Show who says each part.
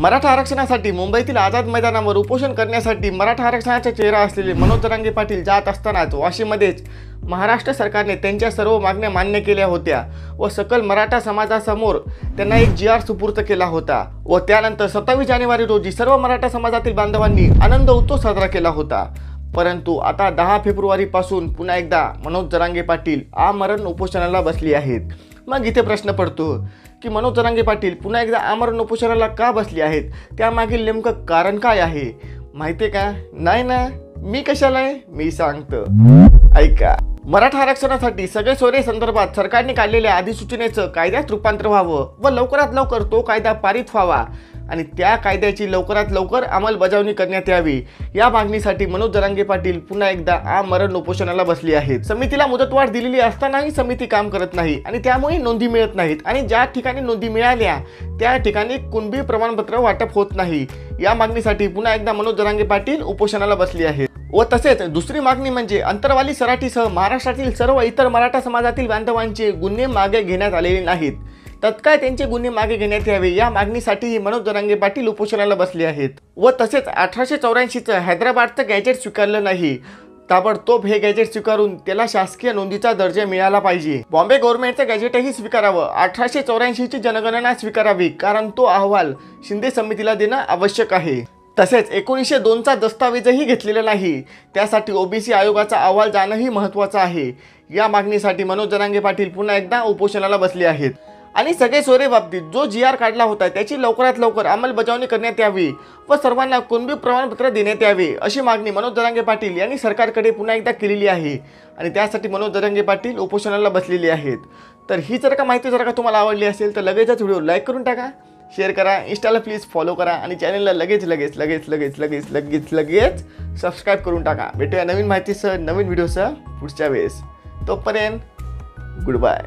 Speaker 1: मराठा आरक्षणासाठी मुंबईतील आझाद मैदानावर उपोषण करण्यासाठी मराठा आरक्षणाचा चेहरा असलेले मनोज जरांगे पाटील जात असतानाच वाशीमध्येच महाराष्ट्र सरकारने त्यांच्या सर्व मागण्या मान्य केल्या होत्या व सकल मराठा समाजासमोर त्यांना एक GR सुपूर्द केला होता व त्यानंतर 27 जानेवारी रोजी सर्व मराठा समाजातील बांधवांनी आनंद उत्सव साजरा केला होता। परंतु आता 10 फेब्रुवारीपासून पुन्हा एकदा मनोज जरांगे पाटील आमरण उपोषणाला बसली आहेत। मग इथे प्रश्न पडतो की मनोज जरांगे पाटील पुन्हा एकदा आमरण उपोषणाला का बसली आहेत, त्यामागील नेमकं कारण काय आहे माहिती आहे का? नाही ना, मी कशाला आहे मी सांगतो, ऐका। मराठा आरक्षणासाठी सगळे सोयरे संदर्भात सरकारने काढलेल्या अधिसूचनेचं कायद्यात रूपांतर व्हावं व लवकरात लवकर तो कायदा पारित व्हावा आणि त्या कायद्याची लवकरात लवकर अंमलबजावणी करण्यात यावी या मागणीसाठी मनोज जरांगे पाटील पुन्हा एकदा आमरण उपोषणाला बसली आहेत। समितीला मुदतवाढ दिलेली असतानाही समिती काम करत नाही आणि त्यामुळे नोंदी मिळत नाहीत आणि ज्या ठिकाणी नोंदी मिळाल्या त्या ठिकाणी कुणबी प्रमाणपत्र वाटप होत नाही। या मागणीसाठी पुन्हा एकदा मनोज जरांगे पाटील उपोषणाला बसली आहेत। व तसेच दुसरी मागणी म्हणजे अंतरवाली सराटीसह महाराष्ट्रातील सर्व इतर मराठा समाजातील बांधवांचे गुन्हे मागे घेण्यात आलेले नाहीत, तत्काळ त्यांचे गुन्हे मागे घेण्यात यावे या मागणीसाठीही मनोज जरांगे पाटील उपोषणाला बसले आहेत। व तसेच 1884चं हैदराबादचं गॅजेट स्वीकारलं नाही, ताबडतोब हे गॅजेट स्वीकारून त्याला शासकीय नोंदीचा दर्जा मिळाला पाहिजे। बॉम्बे गव्हर्नमेंटचं गॅजेटही स्वीकारावं, 1884ची जनगणना स्वीकारावी कारण तो अहवाल शिंदे समितीला देणं आवश्यक आहे। तसेच 1902चा दस्तावेजही घेतलेला नाही, त्यासाठी OBC आयोगाचा अहवाल जाणंही महत्त्वाचं आहे। या मागणीसाठी मनोज जरांगे पाटील पुन्हा एकदा उपोषणाला बसले आहेत आणि सगळे सोयरे बाबतीत जो GR काढला होता त्याची लवकरात लवकर अंमलबजावणी करण्यात यावी व सर्वांना कुणबी प्रमाणपत्र देण्यात यावे अशी मागणी मनोज जरांगे पाटील यांनी सरकारकडे पुन्हा एकदा केलेली आहे आणि त्यासाठी मनोज जरांगे पाटील उपोषणाला बसलेले आहेत। तर ही जर का माहिती जर का तुम्हाला आवडली असेल तर लगेचच व्हिडिओ लाईक करून टाका, शेअर करा, इंस्टाला प्लीज फॉलो करा आणि चॅनलला लगेच सबस्क्राईब करून टाका। भेटूया नवीन माहितीसह नवीन व्हिडिओसह पुढच्या वेळेस, तोपर्यंत गुड बाय।